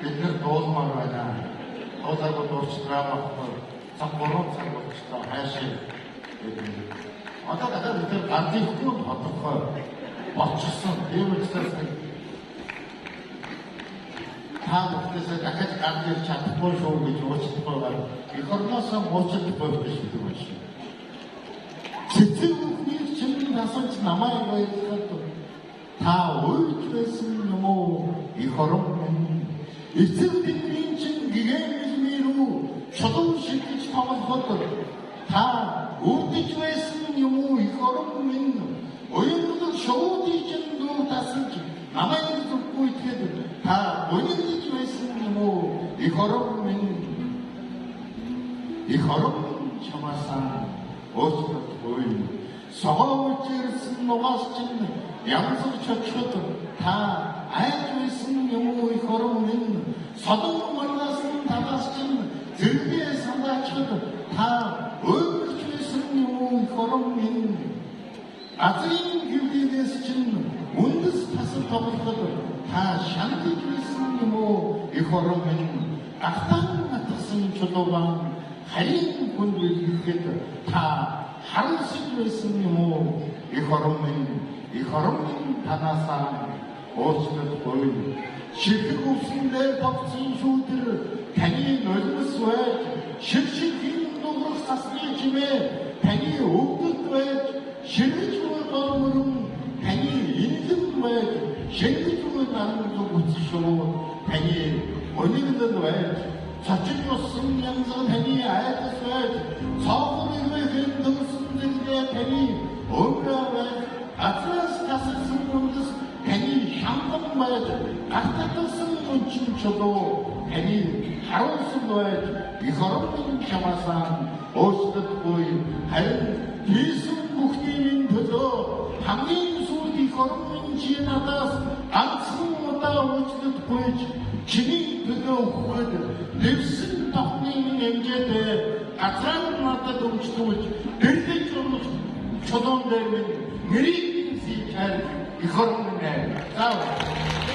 бид нар дуулмаар байна. Дуулаагүй дуурчлаа багтаа. Цаг 3 цаг болчихлоо хайшаа. Одоо дахиад бид нар гандын хүн тодорхой болчихсон. Тийм учраас таадагтайсаа дахиад ганд ирж чадахгүй шүү гэж уучлах байгаа. Эх орноосоо уучлахгүй гэж хэлдэг байна. Цэцэг бүхний чинь насанч намайг байлгаад та уйлж байсан юм уу? Эх орон минь эцэг бидний чинь гэгэмэрүү чулуун шигэж томолход та үрдэж байсан юм уу? Эх орон минь уяндаг шуудын чинь дүү тасалж намайг зүггүй тэгээд та уяндаж байсан юм уу? Эх орон минь эх орон чамаасан өөрчлөлтгүй согоож ирсэн нугас чинь янзлж очиход та айж байсан юм уу? Эх орон минь содон маргаас талаас чинь зэрэгээ санаачод та өөрчлөж байсан юм уу? Эх орон минь азрын гүрдээс чинь үндэс тасал тоглоход та шандаж байсан юм уу? Эх орон минь ахтан атсан чулуун харин хүн билгэхэд та харамсаж байсан юм уу? Эх орон минь танаасаа өөрчлөлтгүй ширхэг өвсөндөө богцсон шүүдэр таны нулимс байж ширшигийн дуурах сасны чимээ таны өвдөлт байж ширгэж буй гомөрөн таны инлэн байж ширгэж буй наран зүгцшүү таны өнөглөн байж цочиг болсон янзан таны айдас байж цаавар ирвэхэн дөрсөн зэрэг таны өмрөө байж атраас тасалсан үндэс таны шамхан байж гартатсан үнчин чулуу таны харуулсан байж эх орон минь чамаасан өөрчлөлтгүй харин хийсэн бүхний төлөө хамгийн сүүлд эх орон минь чи надаас ганцхан удаа өөрчлөлтгүй чиний төлөө өгөхөд дэвсэн тохны эмжээтэй газар надад өмчлүүлж дэрлэж чулуун дээр минь нэрийг зийчээр эх орон минь